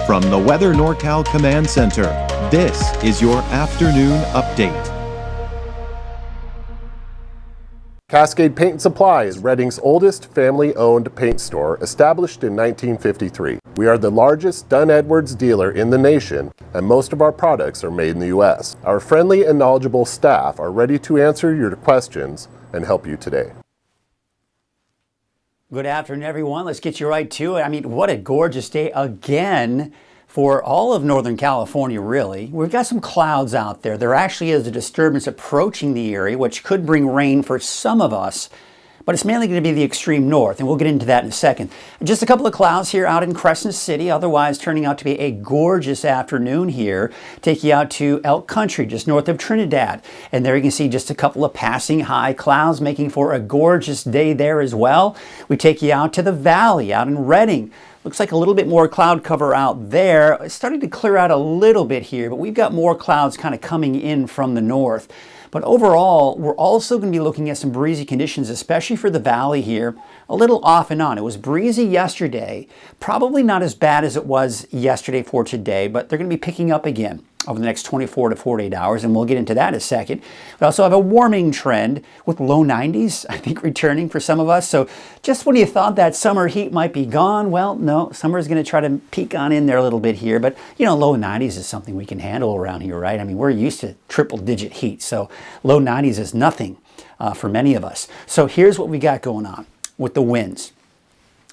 From the Weather NorCal Command Center, this is your afternoon update. Cascade Paint and Supply is Reading's oldest family-owned paint store, established in 1953. We are the largest Dunn Edwards dealer in the nation, and most of our products are made in the U.S. Our friendly and knowledgeable staff are ready to answer your questions and help you today. Good afternoon, everyone. Let's get you right to it. I mean, what a gorgeous day again for all of Northern California, really. We've got some clouds out there. There actually is a disturbance approaching the area, which could bring rain for some of us, but it's mainly going to be the extreme north, and we'll get into that in a second. Just a couple of clouds here out in Crescent City, otherwise turning out to be a gorgeous afternoon here. Take you out to Elk Country, just north of Trinidad, and there you can see just a couple of passing high clouds, making for a gorgeous day there as well. We take you out to the valley, out in Redding. Looks like a little bit more cloud cover out there. It's starting to clear out a little bit here, but we've got more clouds kind of coming in from the north. But overall, we're also going to be looking at some breezy conditions, especially for the valley here, a little off and on. It was breezy yesterday, probably not as bad as it was yesterday for today, but they're going to be picking up again over the next 24 to 48 hours, and we'll get into that in a second. We also have a warming trend with low 90s, I think, returning for some of us. So just when you thought that summer heat might be gone, well, no, summer's going to try to peek on in there a little bit here, but you know, low 90s is something we can handle around here, right? I mean, we're used to triple-digit heat, so low 90s is nothing for many of us. So here's what we got going on with the winds.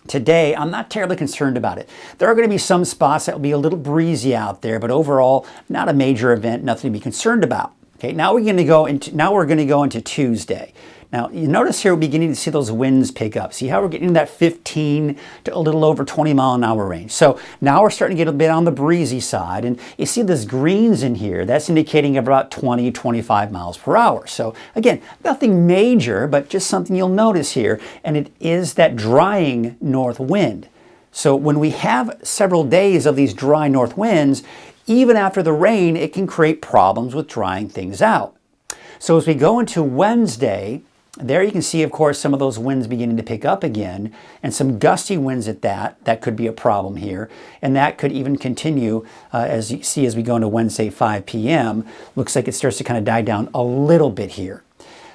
Today, I'm not terribly concerned about it. There are going to be some spots that will be a little breezy out there, but overall, not a major event, nothing to be concerned about. Okay, now we're going to go into Tuesday. Now, you notice here we're beginning to see those winds pick up. See how we're getting that 15 to a little over 20 mile an hour range. So now we're starting to get a bit on the breezy side, and you see this greens in here. That's indicating about 20, 25 miles per hour. So again, nothing major, but just something you'll notice here, and it is that drying north wind. So when we have several days of these dry north winds, even after the rain, it can create problems with drying things out. So as we go into Wednesday, there you can see, of course, some of those winds beginning to pick up again, and some gusty winds at that. That could be a problem here, and that could even continue as you see as we go into Wednesday 5 p.m. Looks like it starts to kind of die down a little bit here.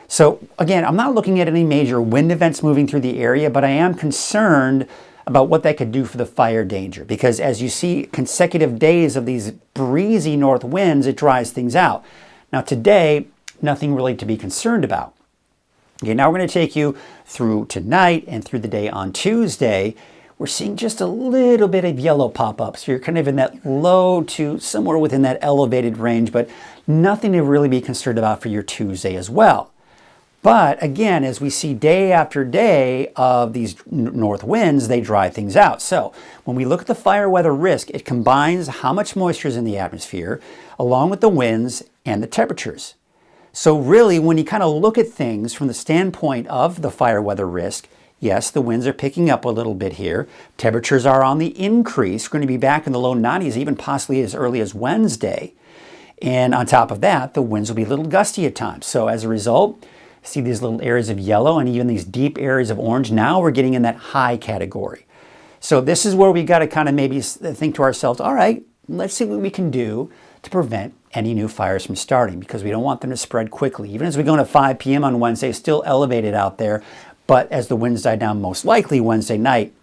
So again, I'm not looking at any major wind events moving through the area, but I am concerned about what that could do for the fire danger, because as you see consecutive days of these breezy north winds, it dries things out. Now today, nothing really to be concerned about. Okay, now we're going to take you through tonight and through the day on Tuesday. We're seeing just a little bit of yellow pop up. So you're kind of in that low to somewhere within that elevated range, but nothing to really be concerned about for your Tuesday as well. But again, as we see day after day of these north winds, they dry things out. So when we look at the fire weather risk, it combines how much moisture is in the atmosphere, along with the winds and the temperatures. So really, when you kind of look at things from the standpoint of the fire weather risk, yes, the winds are picking up a little bit here. Temperatures are on the increase. We're going to be back in the low 90s, even possibly as early as Wednesday. And on top of that, the winds will be a little gusty at times. So as a result, see these little areas of yellow and even these deep areas of orange. Now we're getting in that high category. So this is where we got to kind of maybe think to ourselves, all right, let's see what we can do to prevent any new fires from starting, because we don't want them to spread quickly. Even as we go into 5 p.m. on Wednesday, still elevated out there, but as the winds die down, most likely Wednesday night,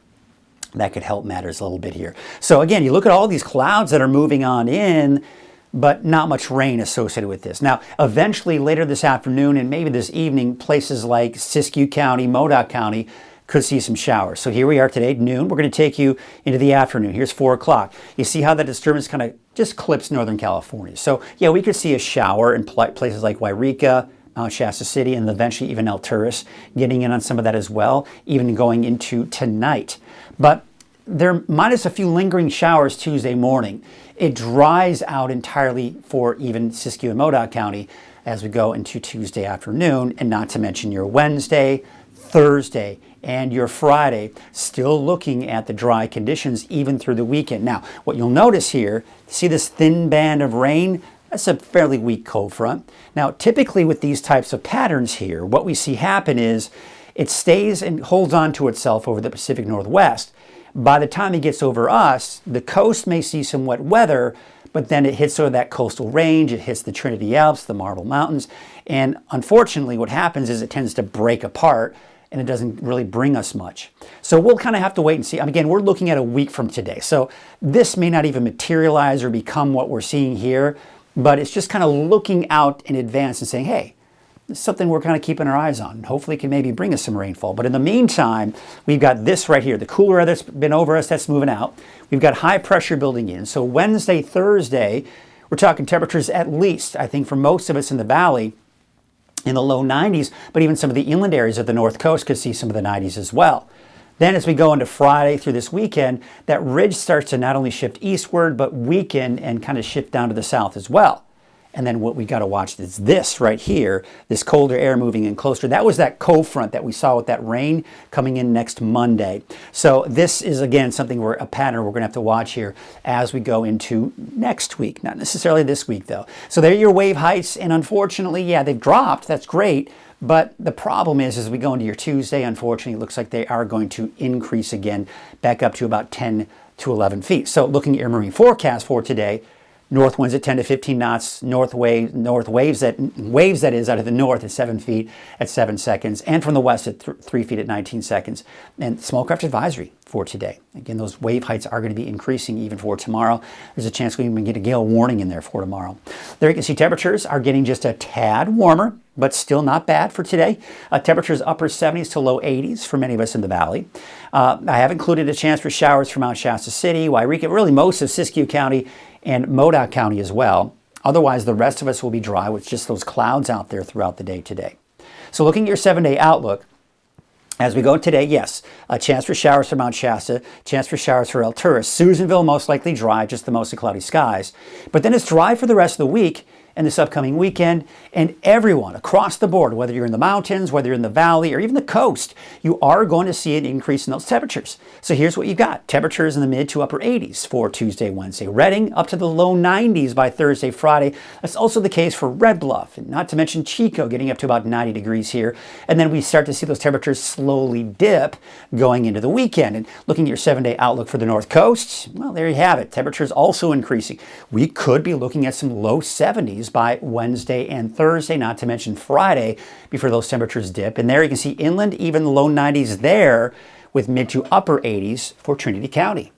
that could help matters a little bit here. So again, you look at all these clouds that are moving on in, but not much rain associated with this. Now, eventually later this afternoon and maybe this evening, places like Siskiyou County, Modoc County could see some showers. So here we are today, noon. We're going to take you into the afternoon. Here's 4 o'clock. You see how that disturbance kind of just clips Northern California. So yeah, we could see a shower in places like Wairika, Mount Shasta City, and eventually even Alturas, getting in on some of that as well, even going into tonight. But there, minus a few lingering showers Tuesday morning, it dries out entirely for even Siskiyou and Modoc County as we go into Tuesday afternoon, and not to mention your Wednesday, Thursday, and your Friday, still looking at the dry conditions even through the weekend. Now, what you'll notice here, see this thin band of rain? That's a fairly weak cold front. Now, typically with these types of patterns here, what we see happen is it stays and holds on to itself over the Pacific Northwest. By the time it gets over us, the coast may see some wet weather, but then it hits sort of that coastal range, it hits the Trinity Alps, the Marble Mountains, and unfortunately what happens is it tends to break apart and it doesn't really bring us much. So we'll kind of have to wait and see. Again, we're looking at a week from today, so this may not even materialize or become what we're seeing here, but it's just kind of looking out in advance and saying, hey, this is something we're kind of keeping our eyes on. Hopefully it can maybe bring us some rainfall. But in the meantime, we've got this right here, the cooler air that's been over us, that's moving out. We've got high pressure building in. So Wednesday, Thursday, we're talking temperatures at least, I think for most of us in the valley, in the low 90s, but even some of the inland areas of the North Coast could see some of the 90s as well. Then as we go into Friday through this weekend, that ridge starts to not only shift eastward, but weaken and kind of shift down to the south as well. And then what we got to watch is this right here, this colder air moving in closer. That was that cold front that we saw with that rain coming in next Monday. So this is, again, something a pattern we're going to have to watch here as we go into next week. Not necessarily this week, though. So there are your wave heights. And unfortunately, yeah, they've dropped. That's great. But the problem is, as we go into your Tuesday, unfortunately, it looks like they are going to increase again, back up to about 10 to 11 feet. So looking at your marine forecast for today, north winds at 10 to 15 knots, north waves that is out of the north at 7 feet at 7 seconds, and from the west at 3 feet at 19 seconds. And small craft advisory for today. Again, those wave heights are going to be increasing even for tomorrow. There's a chance we even get a gale warning in there for tomorrow. There you can see temperatures are getting just a tad warmer, but still not bad for today. Temperatures upper 70s to low 80s for many of us in the valley. I have included a chance for showers for Mount Shasta City, Wairika, really most of Siskiyou County and Modoc County as well. Otherwise, the rest of us will be dry with just those clouds out there throughout the day today. So looking at your 7-day outlook, as we go today, yes, a chance for showers for Mount Shasta, chance for showers for Alturas. Susanville, most likely dry, just the mostly cloudy skies. But then it's dry for the rest of the week and this upcoming weekend, and everyone across the board, whether you're in the mountains, whether you're in the valley, or even the coast, you are going to see an increase in those temperatures. So here's what you've got. Temperatures in the mid to upper 80s for Tuesday, Wednesday. Redding up to the low 90s by Thursday, Friday. That's also the case for Red Bluff, and not to mention Chico getting up to about 90 degrees here. And then we start to see those temperatures slowly dip going into the weekend. And looking at your 7-day outlook for the North Coast, well, there you have it. Temperatures also increasing. We could be looking at some low 70s by Wednesday and Thursday, not to mention Friday, before those temperatures dip. And there you can see inland, even low 90s there, with mid to upper 80s for Trinity County.